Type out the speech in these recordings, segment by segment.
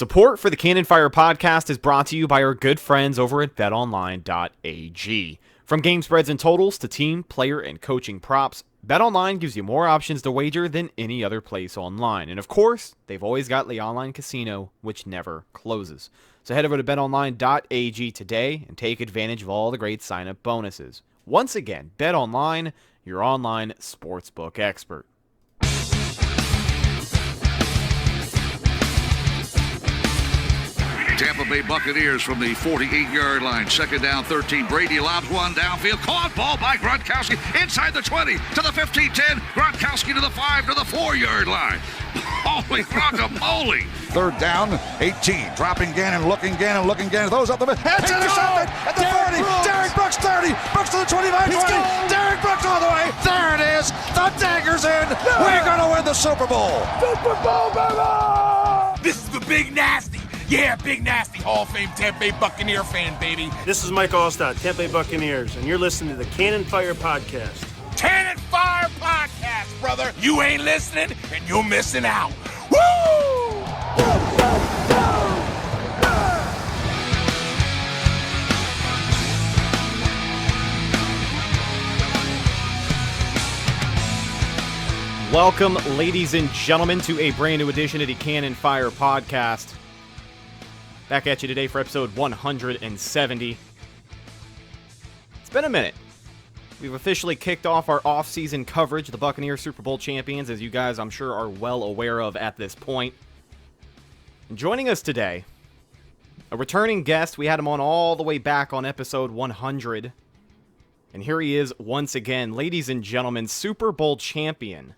Support for the Cannon Fire podcast is brought to you by our good friends over at betonline.ag. From game spreads and totals to team, player, and coaching props, BetOnline gives you more options to wager than any other place online. And of course, they've always got the online casino, which never closes. So head over to betonline.ag today and take advantage of all the great sign-up bonuses. Once again, BetOnline, your online sportsbook expert. Tampa Bay Buccaneers from the 48-yard line. Second down, 13. Brady lobs one downfield. Caught ball by Gronkowski inside the 20 to the 15-10. Gronkowski to the 5 to the 4-yard line. Holy guacamole. Third down, 18. Dropping Gannon, looking Gannon. Those up the middle. It's intercepted at the 40. Derek Brooks 30. Brooks to the 25, 20. Derek Brooks all the way. There it is. The dagger's in. We're going to win the Super Bowl. Super Bowl, baby! This is the Big Nasty. Yeah, Big Nasty, Hall of Fame Tampa Bay Buccaneer fan, baby. This is Mike Allstott, Tampa Bay Buccaneers, and you're listening to the Cannon Fire Podcast. Cannon Fire Podcast, brother. You ain't listening, and you're missing out. Woo! Welcome, ladies and gentlemen, to a brand new edition of the Cannon Fire Podcast. Back at you today for episode 170. It's been a minute. We've officially kicked off our off-season coverage of the Buccaneers Super Bowl champions, as you guys, I'm sure, are well aware of at this point. And joining us today, a returning guest. We had him on all the way back on episode 100. And here he is once again. Ladies and gentlemen, Super Bowl champion.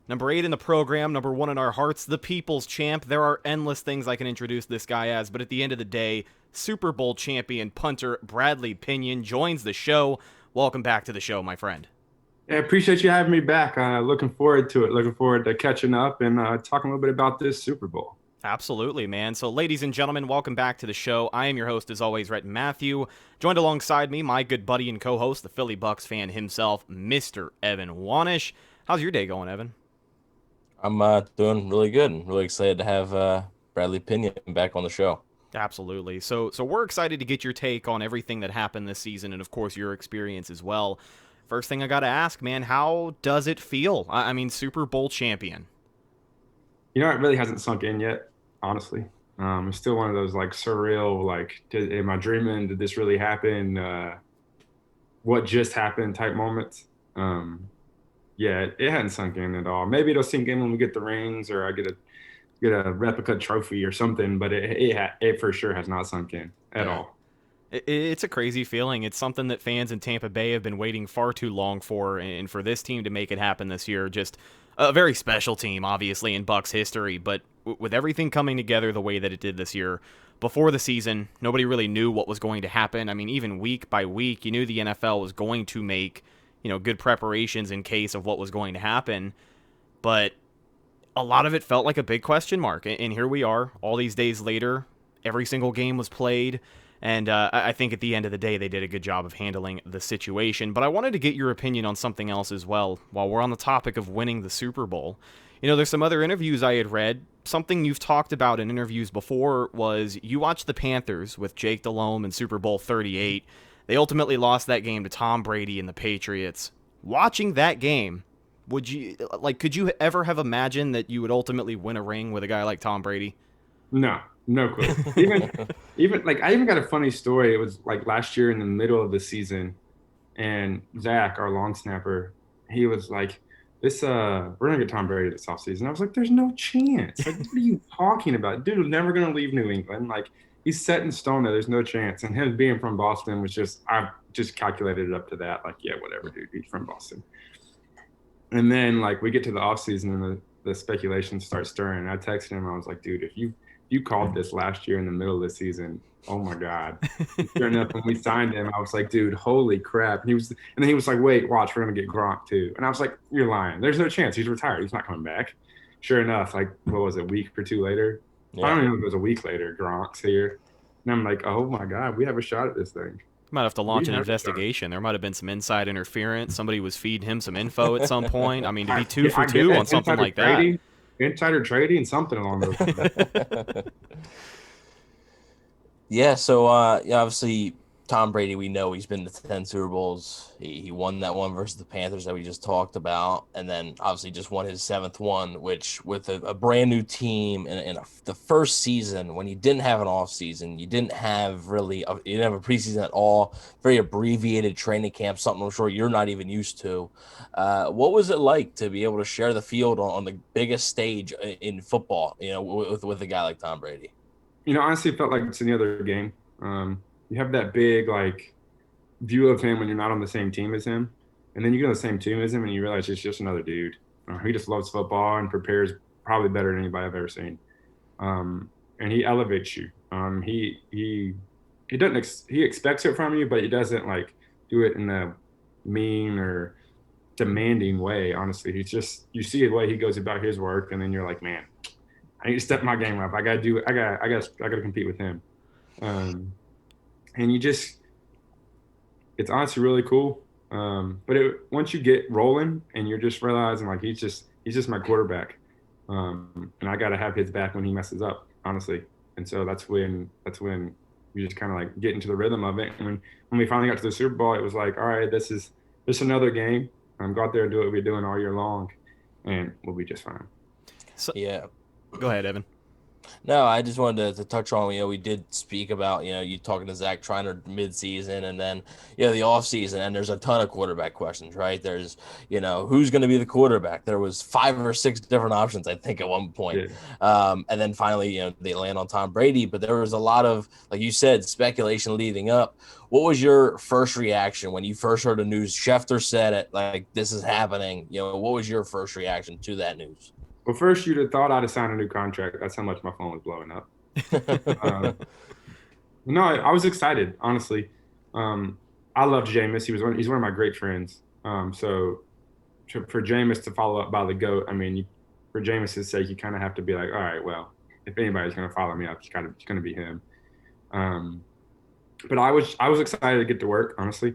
Number 8 in the program, number 1 in our hearts, the People's Champ. There are endless things I can introduce this guy as, but at the end of the day, Super Bowl Champion Punter Bradley Pinion joins the show. Welcome back to the show, my friend. Yeah, I appreciate you having me back. Looking forward to it. Looking forward to catching up and talking a little bit about this Super Bowl. Absolutely, man. So, ladies and gentlemen, welcome back to the show. I am your host, as always, Rhett Matthew. Joined alongside me, my good buddy and co-host, the Philly Bucs fan himself, Mr. Evan Wanish. How's your day going, Evan? I'm doing really good and really excited to have Bradley Pinion back on the show. Absolutely. So we're excited to get your take on everything that happened this season and, of course, your experience as well. First thing I got to ask, man, how does it feel? I mean, Super Bowl champion. You know, it really hasn't sunk in yet, honestly. It's still one of those, like, surreal, like, am I dreaming? Did this really happen? What just happened type moments. Yeah, it hadn't sunk in at all. Maybe it'll sink in when we get the rings or I get a replica trophy or something, but it for sure has not sunk in at all. It's a crazy feeling. It's something that fans in Tampa Bay have been waiting far too long for, and for this team to make it happen this year, just a very special team, obviously, in Bucs history, but with everything coming together the way that it did this year, before the season, nobody really knew what was going to happen. I mean, even week by week, you knew the NFL was going to make good preparations in case of what was going to happen. But a lot of it felt like a big question mark. And here we are, all these days later. Every single game was played. And I think at the end of the day, they did a good job of handling the situation. But I wanted to get your opinion on something else as well, while we're on the topic of winning the Super Bowl. There's some other interviews I had read. Something you've talked about in interviews before was you watched the Panthers with Jake Delhomme in Super Bowl 38. They ultimately lost that game to Tom Brady and the Patriots. Watching that game, could you ever have imagined that you would ultimately win a ring with a guy like Tom Brady? No clue. even like I even got a funny story. It was like last year in the middle of the season, and Zach, our long snapper, he was like, we're gonna get Tom Brady this offseason. I was like, there's no chance. Like, what are you talking about? Dude, never gonna leave New England. Like, he's set in stone there. There's no chance. And him being from Boston was I've just calculated it up to that. Like, yeah, whatever, dude. He's from Boston. And then, like, we get to the offseason and the speculation starts stirring. I texted him. I was like, dude, if you called this last year in the middle of the season, oh, my God. Sure enough, when we signed him, I was like, dude, holy crap. And then he was like, wait, watch, we're going to get Gronk, too. And I was like, you're lying. There's no chance. He's retired. He's not coming back. Sure enough, like, what was it, a week or two later? Yeah. I don't even know if it was a week later. Gronk's here. And I'm like, oh, my God, we have a shot at this thing. You might have to launch an investigation. There might have been some inside interference. Somebody was feeding him some info at some point. I mean, to be 2 for 2 on something like that. insider trading, something along those lines. Yeah, so yeah, obviously Tom Brady, we know he's been to 10 Super Bowls. He won that one versus the Panthers that we just talked about, and then obviously just won his 7th one, which with a brand new team and the first season when you didn't have an off season, you didn't have you didn't have a preseason at all, very abbreviated training camp, something I'm sure you're not even used to. What was it like to be able to share the field on the biggest stage in football, with a guy like Tom Brady? Honestly, it felt like it's any other game. You have that big like view of him when you're not on the same team as him, and then you get on the same team as him, and you realize it's just another dude. He just loves football and prepares probably better than anybody I've ever seen. And he elevates you. He doesn't he expects it from you, but he doesn't like do it in a mean or demanding way. Honestly, he's just, you see the way he goes about his work, and then you're like, man, I need to step my game up. I gotta compete with him. And it's honestly really cool. But once you get rolling and you're just realizing like he's just my quarterback, and I gotta have his back when he messes up, honestly. And so that's when you just kind of like get into the rhythm of it. And when we finally got to the Super Bowl, it was like, all right, this is another game. Go out there and do what we're doing all year long, and we'll be just fine. So, Yeah. Go ahead, Evan. No, I just wanted to touch on, we did speak about, you talking to Zach Triner mid-season and then, the offseason, and there's a ton of quarterback questions, right? There's, who's going to be the quarterback? There was 5 or 6 different options, I think, at one point. Yeah. And then finally, they land on Tom Brady, but there was a lot of, like you said, speculation leading up. What was your first reaction when you first heard the news? Schefter said it, like, this is happening. What was your first reaction to that news? Well, first you'd have thought I'd have signed a new contract. That's how much my phone was blowing up. No, I was excited, honestly. I loved Jameis. He's one of my great friends. So for Jameis to follow up by the GOAT, I mean, for Jameis' sake, you kind of have to be like, all right, well, if anybody's going to follow me up, it's going to be him. But I was excited to get to work, honestly.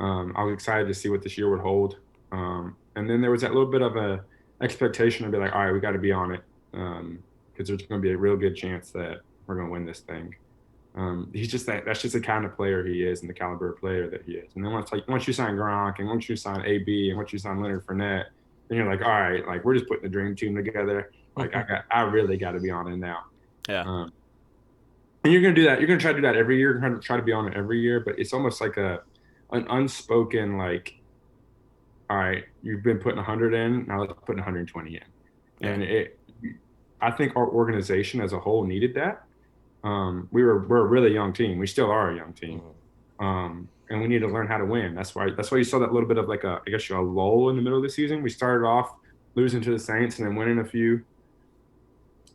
I was excited to see what this year would hold. And then there was that little bit of a expectation to be like, all right, we got to be on it, because there's going to be a real good chance that we're going to win this thing. He's just that's just the kind of player he is and the caliber of player that he is. And then once you sign Gronk and once you sign AB and once you sign Leonard Fournette, then you're like, all right, like we're just putting the dream team together. Like I really got to be on it now. Yeah. And you're going to do that. You're going to try to do that every year. You're going to try to be on it every year, but it's almost like an unspoken like, all right, you've been putting 100 in, now let's put 120 in. And I think our organization as a whole needed that. We're a really young team. We still are a young team. And we need to learn how to win. That's why you saw that little bit of like a lull in the middle of the season. We started off losing to the Saints and then winning a few.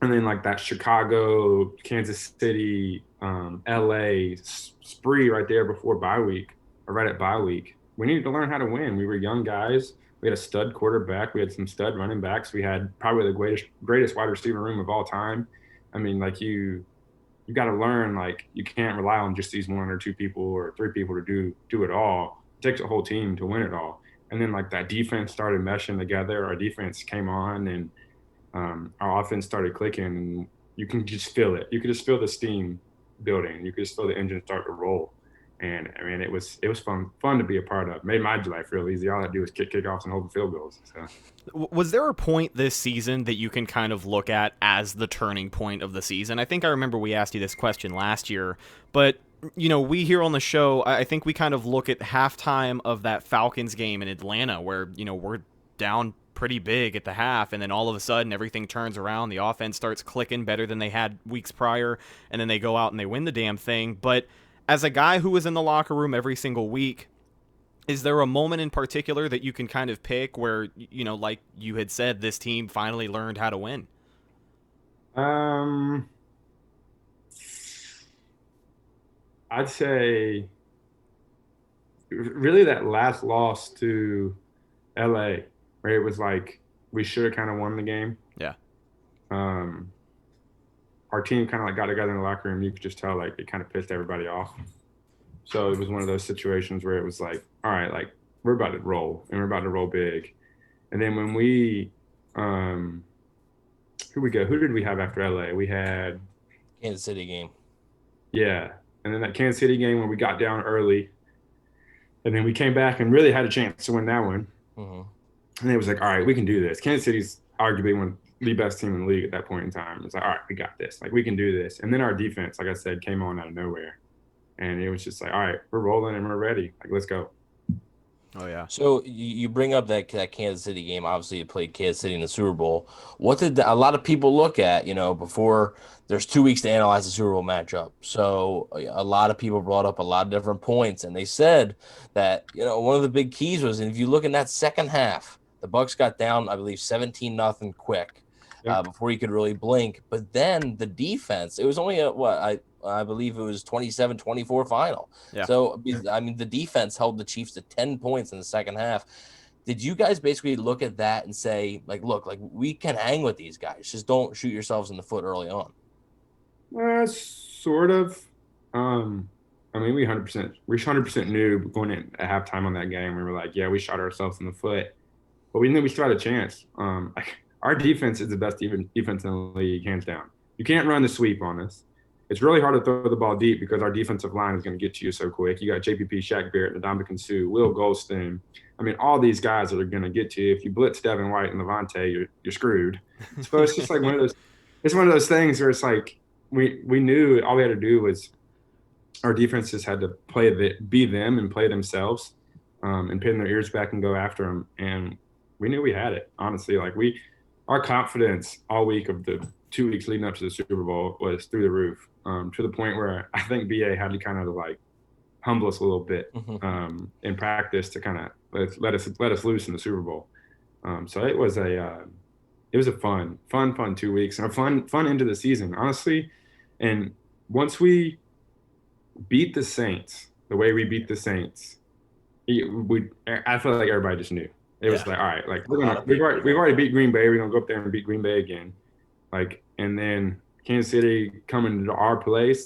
And then like that Chicago, Kansas City, LA spree right there before bye week, or right at bye week. We needed to learn how to win. We were young guys. We had a stud quarterback. We had some stud running backs. We had probably the greatest wide receiver room of all time. I mean, like you got to learn, like you can't rely on just these 1 or 2 people or 3 people to do it all. It takes a whole team to win it all. And then like that defense started meshing together. Our defense came on and our offense started clicking. And you can just feel it. You could just feel the steam building. You could just feel the engine start to roll. And I mean, it was fun to be a part of. Made my life real easy. All I had to do was kick kickoffs and hold the field goals. So. Was there a point this season that you can kind of look at as the turning point of the season? I think I remember we asked you this question last year, but we here on the show, I think we kind of look at halftime of that Falcons game in Atlanta where, we're down pretty big at the half, and then all of a sudden everything turns around. The offense starts clicking better than they had weeks prior, and then they go out and they win the damn thing. But as a guy who was in the locker room every single week, is there a moment in particular that you can kind of pick where, like you had said, this team finally learned how to win? I'd say really that last loss to LA, where it was like we should have kind of won the game. Yeah. Our team kind of like got together in the locker room. You could just tell like it kind of pissed everybody off. So it was one of those situations where it was like, all right, like we're about to roll and we're about to roll big. And then when we Who we go? Who did we have after LA? We had Kansas City game. Yeah, and then that Kansas City game where we got down early, and then we came back and really had a chance to win that one. Mm-hmm. And it was like, all right, we can do this. Kansas City's arguably one of the best team in the league at that point in time. It's like, all right, we got this. Like, we can do this. And then our defense, like I said, came on out of nowhere. And it was just like, all right, we're rolling and we're ready. Like, let's go. Oh, yeah. So you bring up that Kansas City game. Obviously, you played Kansas City in the Super Bowl. What did a lot of people look at, before there's 2 weeks to analyze the Super Bowl matchup? So a lot of people brought up a lot of different points, and they said that, one of the big keys was, and if you look in that second half, the Bucs got down, I believe, 17-0 quick before you could really blink. But then the defense, it was only I believe it was 27-24 final. Yeah. So, I mean, the defense held the Chiefs to 10 points in the second half. Did you guys basically look at that and say, look, we can hang with these guys. Just don't shoot yourselves in the foot early on? Sort of. I mean, we 100% knew going in at halftime on that game. We were like, yeah, we shot ourselves in the foot. But we knew we still had a chance. Our defense is the best defense in the league, hands down. You can't run the sweep on us. It's really hard to throw the ball deep because our defensive line is going to get to you so quick. You got JPP, Shaq Barrett, Ndamukong Suh, Will Golston. I mean, all these guys that are going to get to you. If you blitz Devin White and Levante, you're screwed. So it's just like one of those. It's one of those things where it's like we knew all we had to do was our defense just had to be them and play themselves, and pin their ears back and go after them. And we knew we had it. Honestly, our confidence all week of the 2 weeks leading up to the Super Bowl was through the roof, to the point where I think BA had to kind of humble us a little bit in practice to kind of let us loose in the Super Bowl. So it was a fun 2 weeks and a fun into the season, honestly. And once we beat the Saints the way we beat the Saints, I feel like everybody just knew. It was like, all right, we've already beat Green Bay. We're gonna go up there and beat Green Bay again. And then Kansas City coming to our place,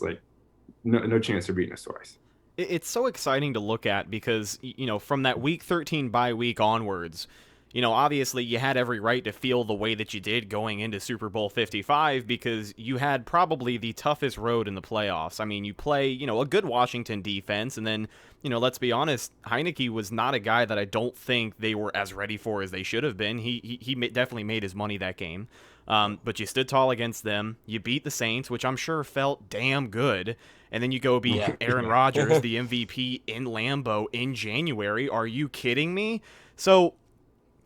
no chance of beating us twice. It's so exciting to look at because, from that week 13 bye week onwards, obviously you had every right to feel the way that you did going into Super Bowl 55 because you had probably the toughest road in the playoffs. I mean, you play, a good Washington defense, and then, let's be honest, Heineke was not a guy that I don't think they were as ready for as they should have been. He definitely made his money that game. But you stood tall against them. You beat the Saints, which I'm sure felt damn good. And then you go beat Aaron Rodgers, the MVP, in Lambeau in January. Are you kidding me? So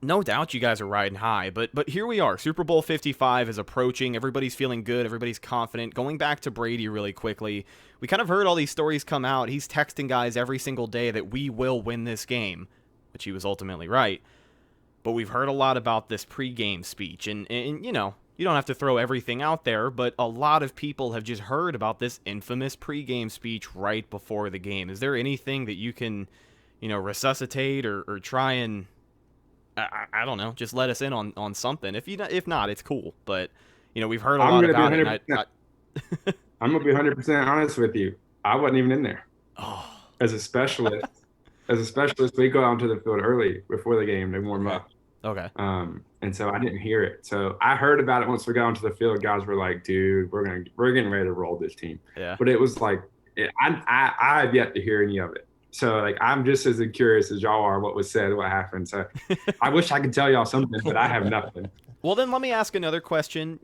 no doubt you guys are riding high, but here we are. Super Bowl 55 is approaching. Everybody's feeling good. Everybody's confident. Going back to Brady really quickly, we kind of heard all these stories come out. He's texting guys every single day that we will win this game, which he was ultimately right. But we've heard a lot about this pregame speech, and you don't have to throw everything out there, but a lot of people have just heard about this infamous pregame speech right before the game. Is there anything that you can, resuscitate or try and, I don't know, just let us in on something? If not, it's cool. But, we've heard a lot about it. I'm going to be 100% honest with you. I wasn't even in there. Oh. As a specialist, we go out to the field early before the game. They warm up. Okay. And so I didn't hear it. So I heard about it once we got onto the field. Guys were like, "Dude, we're getting ready to roll this team." Yeah. But it was I have yet to hear any of it. So I'm just as curious as y'all are what was said, what happened. So I wish I could tell y'all something, but I have nothing. Well, then let me ask another question.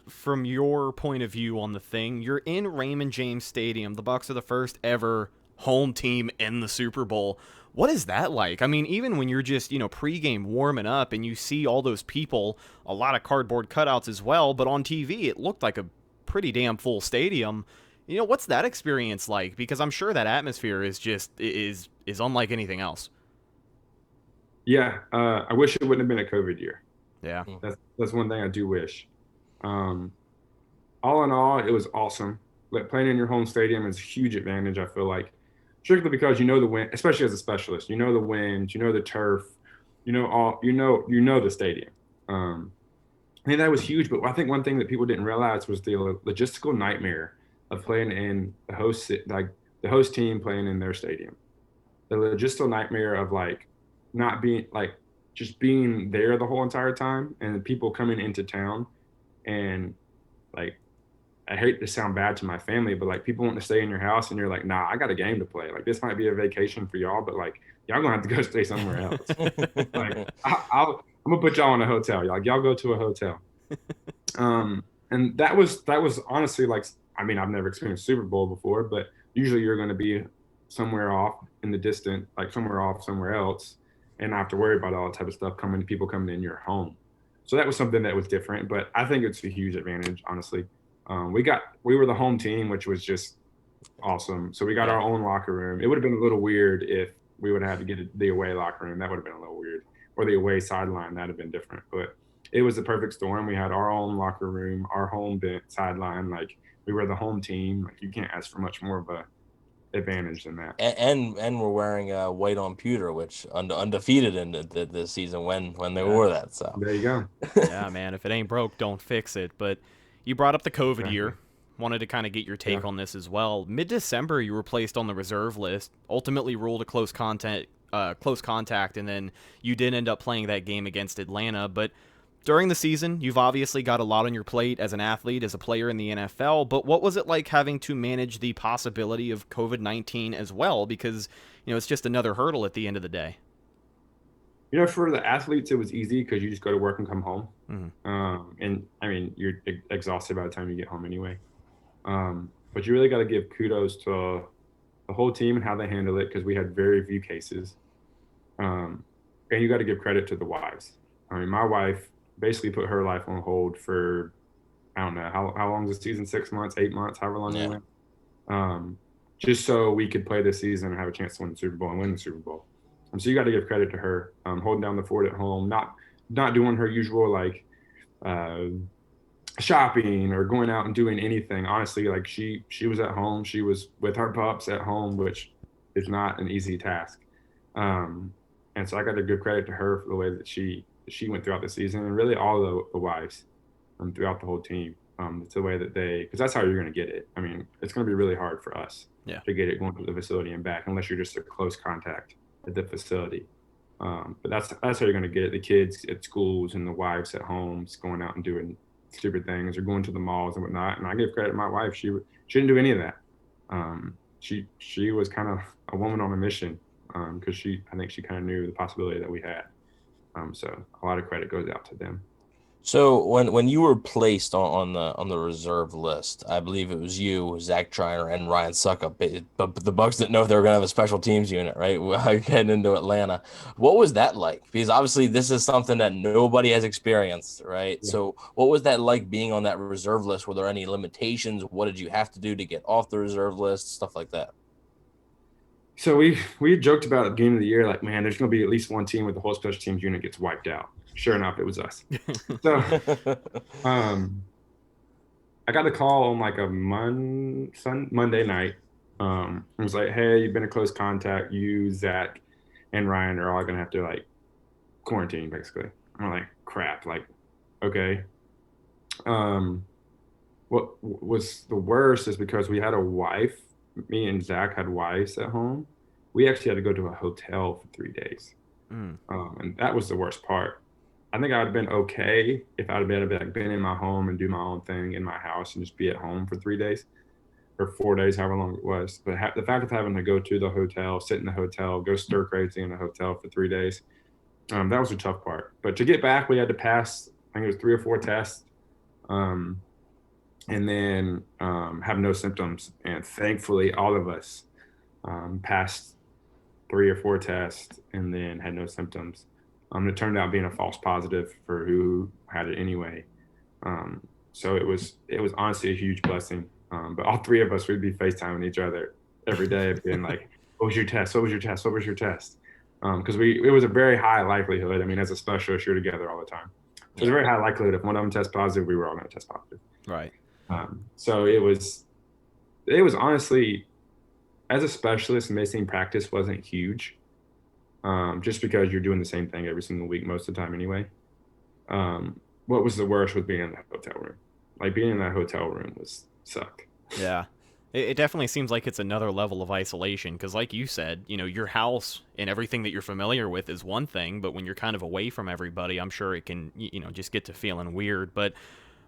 From your point of view on the thing, you're in Raymond James Stadium. The Bucs are the first ever home team in the Super Bowl. What is that like? I mean, even when you're just, pregame warming up and you see all those people, a lot of cardboard cutouts as well, but on TV it looked like a pretty damn full stadium. What's that experience like? Because I'm sure that atmosphere is unlike anything else. Yeah, I wish it wouldn't have been a COVID year. Yeah. That's one thing I do wish. All in all, it was awesome. Playing in your home stadium is a huge advantage, I feel like. Strictly because the wind, especially as a specialist, the wind, the turf, the stadium. I think that was huge, but I think one thing that people didn't realize was the logistical nightmare of playing in the host team playing in their stadium. The logistical nightmare of not being just being there the whole entire time, and people coming into town And like, I hate to sound bad to my family, but like people want to stay in your house and you're like, nah, I got a game to play. Like this might be a vacation for y'all, but like y'all gonna have to go stay somewhere else. Like I'm gonna put y'all in a hotel. Y'all go to a hotel. And that was honestly like, I mean, I've never experienced Super Bowl before, but usually you're going to be somewhere off in the distant, like somewhere off somewhere else, and not have to worry about all that type of stuff people coming in your home. So that was something that was different, but I think it's a huge advantage, honestly. We were the home team, which was just awesome. So we got our own locker room. It would have been a little weird if we would have had to get the away locker room. That would have been a little weird, or the away sideline. That'd have been different, but it was the perfect storm. We had our own locker room, our home sideline. Like we were the home team. Like you can't ask for much more of a advantage than that. And we're wearing white on pewter, which undefeated in the season when they wore that. So there you go. Yeah, man. If it ain't broke, don't fix it. But you brought up the COVID year. Wanted to kind of get your take on this as well. Mid-December, you were placed on the reserve list. Ultimately ruled a close contact, and then you did end up playing that game against Atlanta. But during the season, you've obviously got a lot on your plate as an athlete, as a player in the NFL, but what was it like having to manage the possibility of COVID-19 as well? Because, it's just another hurdle at the end of the day. For the athletes, it was easy because you just go to work and come home. Mm-hmm. And, I mean, you're exhausted by the time you get home anyway. But you really got to give kudos to the whole team and how they handled it because we had very few cases. And you got to give credit to the wives. I mean, my wife basically put her life on hold for, I don't know, how long is the season? 6 months, 8 months, however long it went. Just so we could play this season and have a chance to win the Super Bowl and win the Super Bowl. So you got to give credit to her, holding down the fort at home, not doing her usual like shopping or going out and doing anything. Honestly, like she was at home. She was with her pups at home, which is not an easy task. And so I got to give credit to her for the way that she went throughout the season, and really all the wives throughout the whole team. It's the way that because that's how you're going to get it. I mean, it's going to be really hard for us to get it going to the facility and back unless you're just a close contact at the facility. But that's how you're going to get it. The kids at schools and the wives at homes going out and doing stupid things or going to the malls and whatnot. And I give credit to my wife. She didn't do any of that. She was kind of a woman on a mission because I think she kind of knew the possibility that we had. So a lot of credit goes out to them. So when you were placed on the reserve list, I believe it was you, Zach Triner, and Ryan Suckup. But the Bucs didn't know if they were going to have a special teams unit, right? Heading into Atlanta. What was that like? Because obviously this is something that nobody has experienced, right? Yeah. So what was that like being on that reserve list? Were there any limitations? What did you have to do to get off the reserve list? Stuff like that. So we joked about at the beginning of the year, like, man, there's going to be at least one team where the whole special teams unit gets wiped out. Sure enough, it was us. So I got a call on like a Monday night. It was like, hey, you've been in close contact. You, Zach, and Ryan are all going to have to like quarantine, basically. I'm like, crap. Like, okay. What was the worst is because we had a wife. Me and Zach had wives at home. We actually had to go to a hotel for 3 days. And that was the worst part. I think I would have been okay if I'd have been in my home and do my own thing in my house and just be at home for 3 days or 4 days, however long it was. But the fact of having to go to the hotel, sit in the hotel, go stir crazy in the hotel for 3 days, that was the tough part. But to get back, we had to pass, I think it was 3 or 4 tests, and then have no symptoms. And thankfully, all of us passed 3 or 4 tests and then had no symptoms. It turned out being a false positive for who had it anyway. So it was honestly a huge blessing. But all 3 of us would be FaceTiming each other every day, being like, "What was your test? What was your test? What was your test?" Because it was a very high likelihood. I mean, as a specialist, you're together all the time. It was a very high likelihood if one of them test positive, we were all going to test positive. Right. So it was honestly, as a specialist, missing practice wasn't huge. Just because you're doing the same thing every single week most of the time anyway. What was the worst was being in the hotel room. Like being in that hotel room sucked. Yeah. It definitely seems like it's another level of isolation because like you said, your house and everything that you're familiar with is one thing, but when you're kind of away from everybody, I'm sure it can, just get to feeling weird. But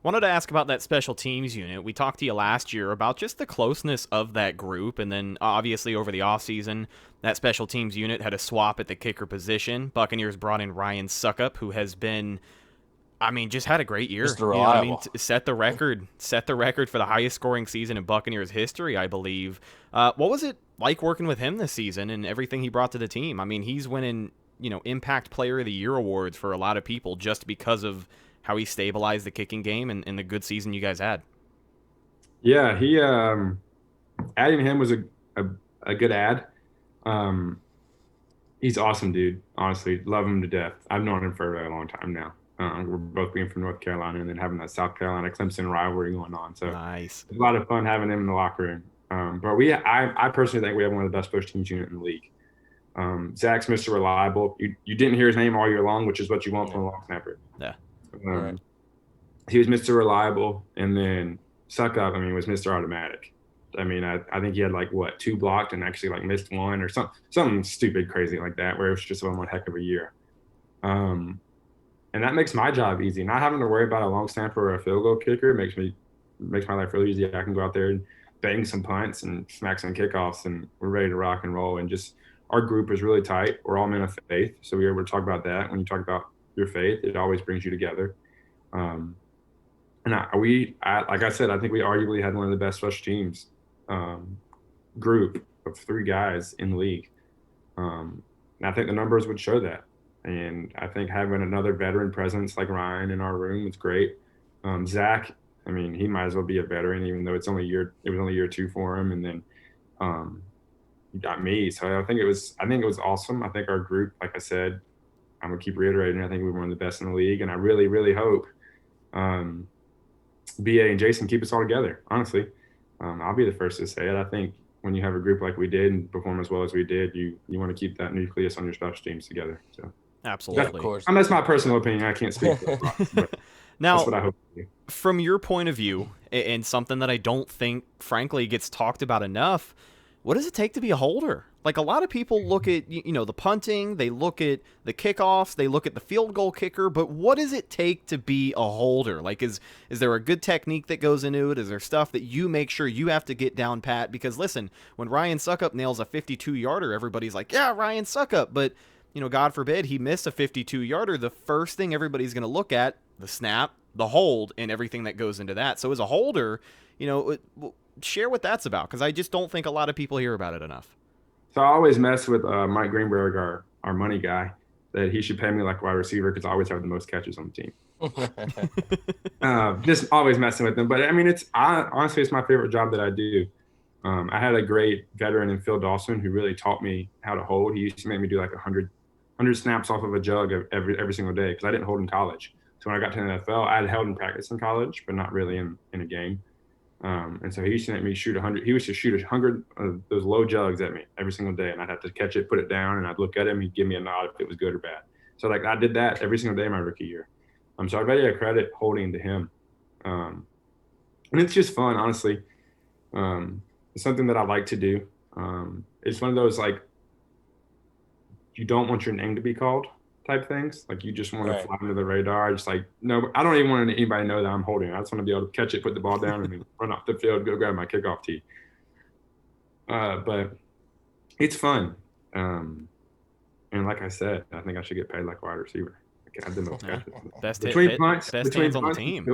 Wanted to ask about that special teams unit. We talked to you last year about just the closeness of that group, and then obviously over the offseason, that special teams unit had a swap at the kicker position. Buccaneers brought in Ryan Suckup, who has been, just had a great year. Mr. Reliable. Set the record for the highest scoring season in Buccaneers history, I believe. What was it like working with him this season and everything he brought to the team? He's winning, Impact Player of the Year awards for a lot of people just because of how he stabilized the kicking game and the good season you guys had. Yeah, he adding him was a good add. He's awesome, dude. Honestly, love him to death. I've known him for a very long time now. We're both being from North Carolina and then having that South Carolina Clemson rivalry going on. So nice. It's a lot of fun having him in the locker room. But I personally think we have one of the best special teams unit in the league. Zach's Mr. Reliable. You didn't hear his name all year long, which is what you want from a long snapper. Yeah. Right. He was Mr. Reliable, and then Suckup, was Mr. Automatic. I think he had 2 blocked and actually missed one or something stupid crazy like that, where it was just one heck of a year. And that makes my job easy. Not having to worry about a long snapper or a field goal kicker makes my life really easy. I can go out there and bang some punts and smack some kickoffs, and we're ready to rock and roll. And just our group is really tight. We're all men of faith, so we're able to talk about that. When you talk about your faith, it always brings you together. And like I said, I think we arguably had one of the best special teams group of 3 guys in the league. And I think the numbers would show that. And I think having another veteran presence like Ryan in our room is great. Zach, he might as well be a veteran, even though it was only year 2 for him. And then you got me. So I think it was awesome. I think our group, like I said, I'm gonna keep reiterating, I think we were one of the best in the league, and I really, really hope BA and Jason keep us all together. Honestly, I'll be the first to say it. I think when you have a group like we did and perform as well as we did, you want to keep that nucleus on your special teams together. So absolutely, of course. That's my personal opinion. I can't speak for the Bucs, but now, that's what I hope to do. From your point of view, and something that I don't think, frankly, gets talked about enough, what does it take to be a holder? A lot of people look at, the punting, they look at the kickoffs, they look at the field goal kicker, but what does it take to be a holder? Is there a good technique that goes into it? Is there stuff that you make sure you have to get down pat? Because listen, when Ryan Suckup nails a 52-yarder, everybody's like, yeah, Ryan Suckup, but, God forbid he missed a 52-yarder, the first thing everybody's going to look at, the snap, the hold, and everything that goes into that. So as a holder, share what that's about, because I just don't think a lot of people hear about it enough. So I always mess with Mike Greenberg, our money guy, that he should pay me like wide receiver because I always have the most catches on the team. Just always messing with them. But honestly, it's my favorite job that I do. I had a great veteran in Phil Dawson who really taught me how to hold. He used to make me do 100 snaps off of a jug every single day because I didn't hold in college. So when I got to the NFL, I had held in practice in college, but not really in a game. And so he used to make me shoot 100. He used to shoot 100 of those low jugs at me every single day, and I'd have to catch it, put it down, and I'd look at him. He'd give me a nod if it was good or bad. So I did that every single day my rookie year. So I really credit holding to him. And it's just fun, honestly. It's something that I like to do. It's one of those you don't want your name to be called type things. You just want to fly under the radar. Just no, I don't even want anybody to know that I'm holding it. I just want to be able to catch it, put the ball down, and then run off the field, go grab my kickoff tee. But it's fun. And like I said, I think I should get paid like a wide receiver. I have the most catches. Best between hands on the team.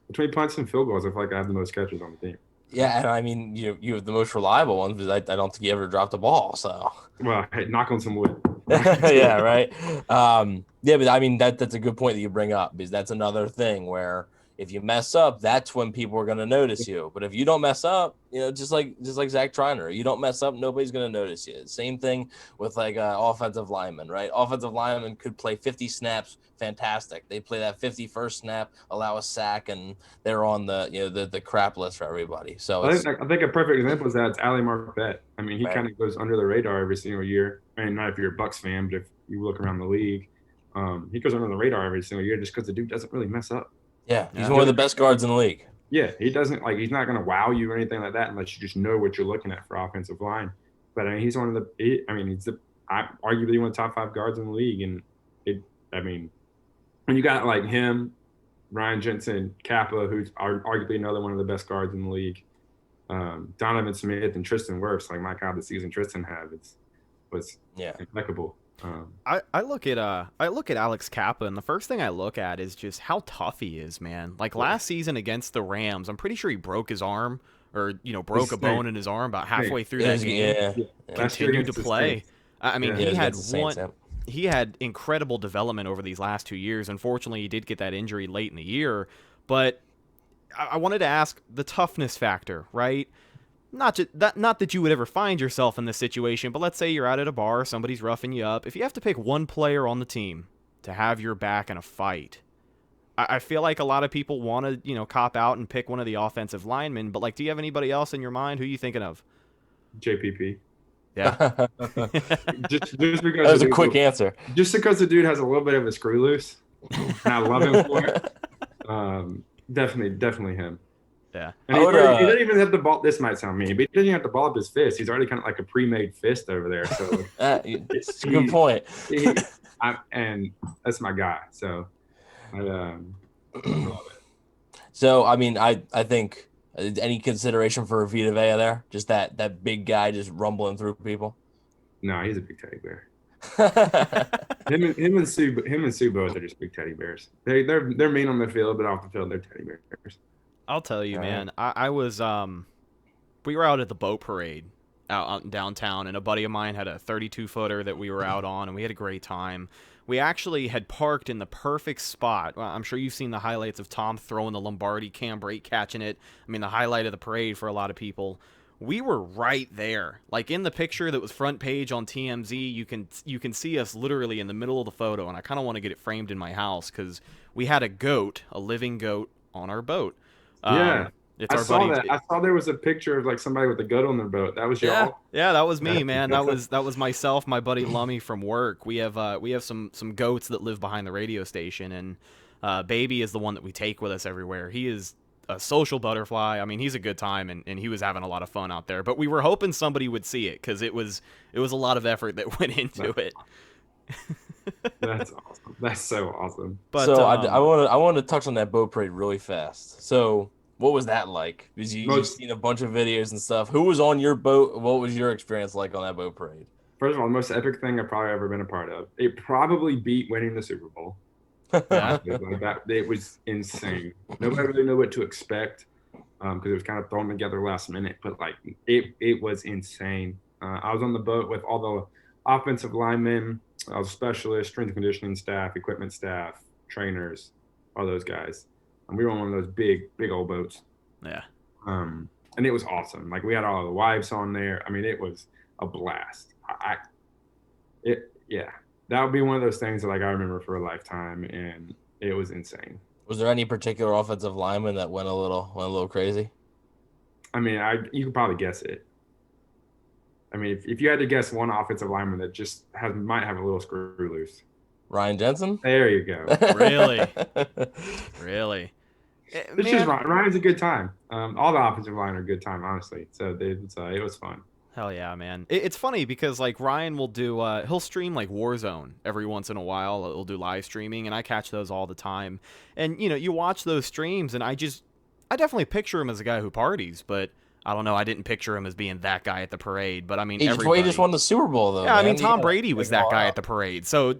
Between punts and field goals, I feel like I have the most catches on the team. Yeah, and you have the most reliable ones because I don't think you ever dropped the ball. So well, hey, knock on some wood. Yeah, right. Yeah, but that's a good point that you bring up because that's another thing where if you mess up, that's when people are going to notice you. But if you don't mess up, just like Zach Triner, you don't mess up, nobody's going to notice you. Same thing with offensive linemen, right? Offensive linemen could play 50 snaps, fantastic. They play that 51st snap, allow a sack, and they're on the crap list for everybody. So I think a perfect example is that it's Ali Marpet. He kind of goes under the radar every single year. Not if you're a Bucs fan, but if you look around the league, he goes under the radar every single year just because the dude doesn't really mess up. Yeah, he's one of the best guards in the league. Yeah, he doesn't he's not going to wow you or anything like that unless you just know what you're looking at for offensive line. But he's one of he's arguably one of the top 5 guards in the league. And when you got him, Ryan Jensen, Kappa, who's arguably another one of the best guards in the league. Donovan Smith and Tristan Wirfs. Like, my God, the season Tristan had was impeccable. I look at Alex Kappa, and the first thing I look at is just how tough he is, man. Like last season against the Rams, I'm pretty sure he broke his arm, or broke a bone in his arm about halfway through that game. Continued to play. I mean, he had incredible development over these last 2 years. Unfortunately, he did get that injury late in the year, but I wanted to ask the toughness factor, right? Not that you would ever find yourself in this situation, but let's say you're out at a bar, somebody's roughing you up. If you have to pick one player on the team to have your back in a fight, I feel like a lot of people want to, cop out and pick one of the offensive linemen, but like, do you have anybody else in your mind? Who are you thinking of? JPP. Yeah. just because that was a quick answer. Just because the dude has a little bit of a screw loose, and I love him for it. Definitely him. Yeah. And he doesn't even have the ball. This might sound mean, but he doesn't have the ball up his fist. He's already kind of like a pre-made fist over there. So it's a good point. And that's my guy. So I love it. So, I mean, I think any consideration for Vita Vea there? Just that big guy just rumbling through people? No, he's a big teddy bear. him and Sue both are just big teddy bears. They're mean on the field, but off the field they're teddy bears. I'll tell you, man. I was we were out at the boat parade out in downtown, and a buddy of mine had a 32-footer that we were out on, and we had a great time. We actually had parked in the perfect spot. I'm sure you've seen the highlights of Tom throwing the Lombardi, Cam Brate catching it. I mean, the highlight of the parade for a lot of people. We were right there. Like, in the picture that was front page on TMZ, you can see us literally in the middle of the photo, and I kind of want to get it framed in my house because we had a living goat, on our boat. Yeah. I saw that. I saw there was a picture of like somebody with a goat on their boat. That was y'all? Yeah, that was me, man. That was myself, my buddy Lummy from work. We have some goats that live behind the radio station, and Baby is the one that we take with us everywhere. He is a social butterfly. I mean, he's a good time, and he was having a lot of fun out there. But we were hoping somebody would see it because it was a lot of effort that went into it. That's awesome. That's so awesome. But so I want to touch on that boat parade really fast. So what was that like? Because you've seen a bunch of videos and stuff. Who was on your boat? What was your experience like on that boat parade? First of all, the most epic thing I've probably ever been a part of. It probably beat winning the Super Bowl. It was insane. Nobody really knew what to expect because it was kind of thrown together last minute. But like it was insane. I was on the boat with all the offensive linemen, specialists, strength and conditioning staff, equipment staff, trainers, all those guys. And we were on one of those big old boats. Yeah. And it was awesome. Like, we had all the wives on there. I mean, it was a blast. That would be one of those things that like I remember for a lifetime, and it was insane. Was there any particular offensive lineman that went a little crazy? I mean, you could probably guess it. I mean, if you had to guess one offensive lineman that just might have a little screw loose. Ryan Jensen? There you go. Really? Really? It's just Ryan's a good time. All the offensive line are a good time, honestly. So it was fun. Hell yeah, man. It's funny because like Ryan will do he'll stream like Warzone every once in a while. He'll do live streaming, and I catch those all the time. And you watch those streams, and I definitely picture him as a guy who parties, but I don't know. I didn't picture him as being that guy at the parade, but I mean, he just won the Super Bowl, though. Yeah, man. I mean, Tom Brady was that guy at the parade. So,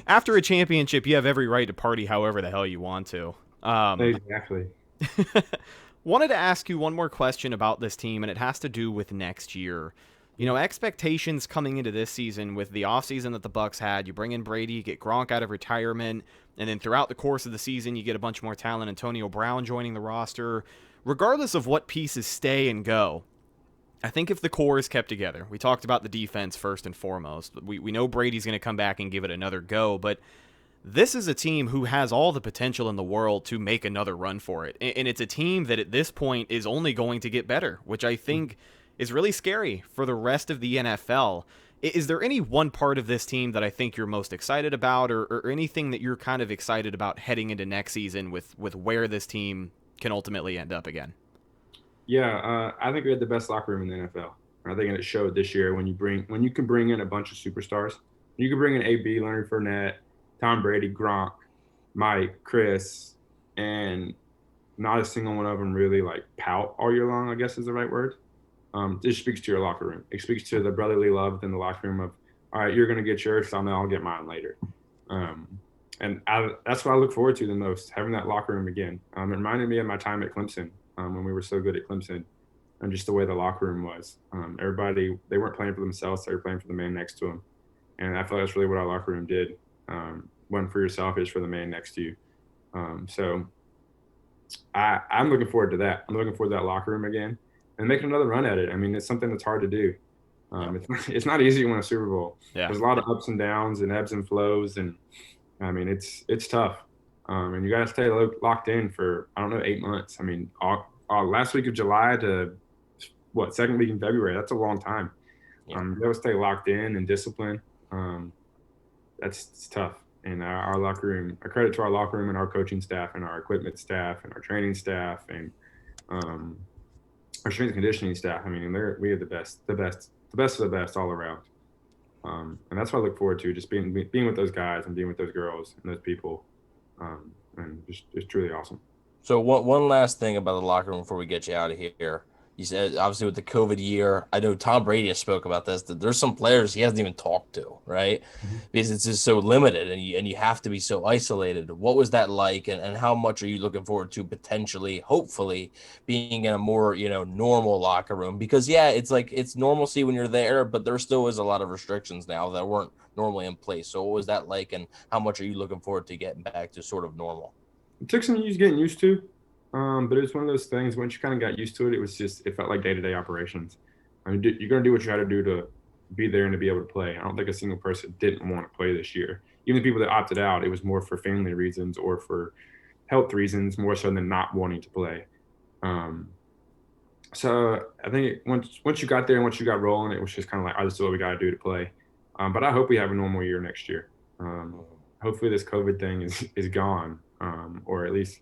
after a championship, you have every right to party however the hell you want to. Exactly. Wanted to ask you one more question about this team, and it has to do with next year. Expectations coming into this season with the offseason that the Bucs had. You bring in Brady, you get Gronk out of retirement, and then throughout the course of the season, you get a bunch more talent. Antonio Brown joining the roster. Regardless of what pieces stay and go, I think if the core is kept together, we talked about the defense first and foremost. We know Brady's going to come back and give it another go, but this is a team who has all the potential in the world to make another run for it. And it's a team that at this point is only going to get better, which I think is really scary for the rest of the NFL. Is there any one part of this team that I think you're most excited about, or anything that you're kind of excited about heading into next season with where this team can ultimately end up again? Yeah, I think we had the best locker room in the NFL. I think it showed this year when you can bring in a bunch of superstars. You can bring in AB, Leonard Fournette, Tom Brady, Gronk, Mike, Chris, and not a single one of them really like pout all year long, I guess is the right word. It speaks to your locker room. It speaks to the brotherly love within the locker room of, all right, you're going to get yours, so I'll get mine later. That's what I look forward to the most, having that locker room again. It reminded me of my time at Clemson when we were so good at Clemson, and just the way the locker room was. Everybody, they weren't playing for themselves, they were playing for the man next to them. And I feel like that's really what our locker room did. Wasn't for yourself, it's for the man next to you. So I'm looking forward to that. I'm looking forward to that locker room again and making another run at it. I mean, it's something that's hard to do. It's not easy to win a Super Bowl. Yeah. There's a lot of ups and downs and ebbs and flows, and I mean it's tough. And you got to stay locked in for 8 months. I mean, last week of July to second week in February. That's a long time. Yeah. You got to stay locked in and disciplined. It's tough. And our locker room, a credit to our locker room and our coaching staff and our equipment staff and our training staff and our strength and conditioning staff. I mean, we have the best of the best all around. And that's what I look forward to, just being with those guys and being with those girls and those people. And just truly awesome. So one last thing about the locker room before we get you out of here. You said, obviously, with the COVID year, I know Tom Brady has spoke about this, that there's some players he hasn't even talked to, right? Mm-hmm. Because it's just so limited and you have to be so isolated. What was that like, and how much are you looking forward to potentially, hopefully, being in a more, normal locker room? Because, yeah, it's like it's normalcy when you're there, but there still is a lot of restrictions now that weren't normally in place. So what was that like, and how much are you looking forward to getting back to sort of normal? It took some getting used to. But it was one of those things, once you kind of got used to it, it felt like day-to-day operations. I mean, you're going to do what you had to do to be there and to be able to play. I don't think a single person didn't want to play this year. Even the people that opted out, it was more for family reasons or for health reasons, more so than not wanting to play. So I think once you got there and once you got rolling, it was just kind of like, this is what we got to do to play. But I hope we have a normal year next year. Hopefully this COVID thing is gone, or at least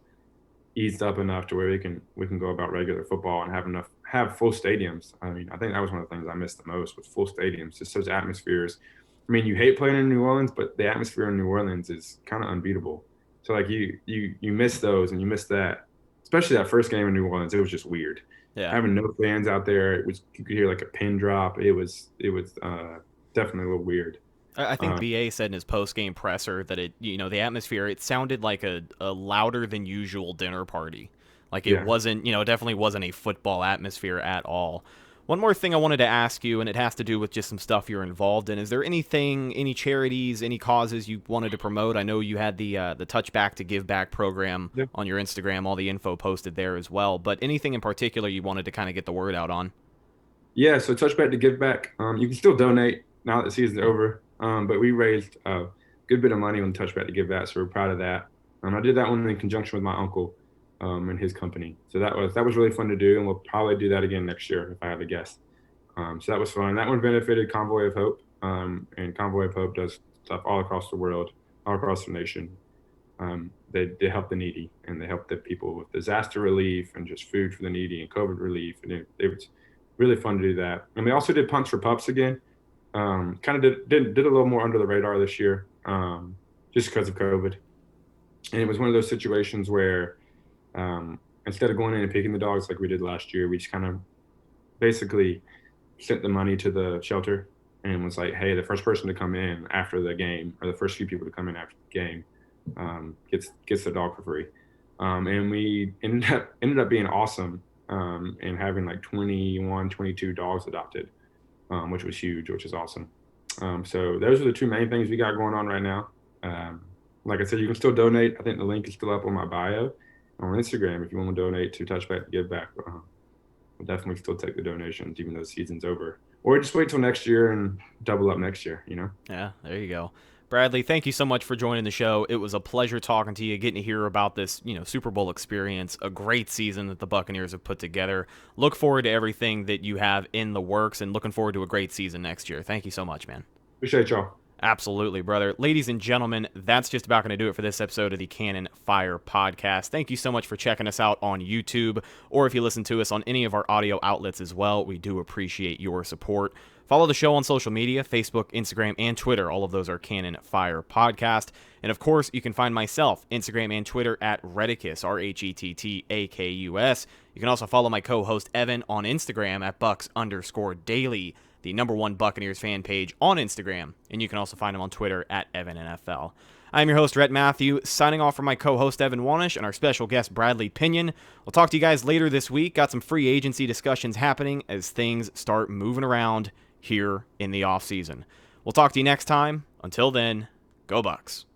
eased up enough to where we can go about regular football and have full stadiums. I mean, I think that was one of the things I missed the most, was full stadiums, just those atmospheres. I mean, you hate playing in New Orleans, but the atmosphere in New Orleans is kind of unbeatable. So like you miss those, and you miss that, especially that first game in New Orleans. It was just weird. Yeah. Having no fans out there, you could hear like a pin drop. It was definitely a little weird. I think BA said in his post-game presser that the atmosphere, it sounded like a louder than usual dinner party. Like it wasn't, it definitely wasn't a football atmosphere at all. One more thing I wanted to ask you, and it has to do with just some stuff you're involved in. Is there any charities, any causes you wanted to promote? I know you had the Touchback to Give Back program on your Instagram, all the info posted there as well. But anything in particular you wanted to kind of get the word out on? Yeah, so Touchback to Give Back. You can still donate now that the season's over. But we raised a good bit of money on Touchback to Give Back, so we're proud of that. I did that one in conjunction with my uncle and his company. So that was really fun to do, and we'll probably do that again next year if I have a guess. So that was fun. That one benefited Convoy of Hope, and Convoy of Hope does stuff all across the world, all across the nation. They help the needy, and they help the people with disaster relief and just food for the needy and COVID relief, and it was really fun to do that. And we also did Punts for Pups again. Kind of did a little more under the radar this year, just because of COVID. And it was one of those situations where instead of going in and picking the dogs like we did last year, we just kind of basically sent the money to the shelter and was like, hey, the first person to come in after the game, or the first few people to come in after the game, gets the dog for free. And we ended up being awesome and having like 21, 22 dogs adopted. Which was huge, which is awesome. So those are the two main things we got going on right now. Like I said, you can still donate. I think the link is still up on my bio on Instagram if you want to donate to Touchback to Give Back. We'll definitely still take the donations even though the season's over. Or just wait till next year and double up next year, Yeah, there you go. Bradley, thank you so much for joining the show. It was a pleasure talking to you, getting to hear about this, Super Bowl experience, a great season that the Buccaneers have put together. Look forward to everything that you have in the works and looking forward to a great season next year. Thank you so much, man. Appreciate y'all. Absolutely, brother. Ladies and gentlemen, that's just about going to do it for this episode of the Cannon Fire Podcast. Thank you so much for checking us out on YouTube, or if you listen to us on any of our audio outlets as well. We do appreciate your support. Follow the show on social media, Facebook, Instagram, and Twitter. All of those are Cannon Fire Podcast. And of course, you can find myself, Instagram and Twitter, at Rhettakus, Rhettakus. You can also follow my co-host Evan on Instagram at Bucs_daily, the #1 Buccaneers fan page on Instagram, and you can also find him on Twitter at EvanNFL. I'm your host, Rhett Matthew, signing off from my co-host, Evan Wanish, and our special guest, Bradley Pinion. We'll talk to you guys later this week. Got some free agency discussions happening as things start moving around here in the offseason. We'll talk to you next time. Until then, go Bucs.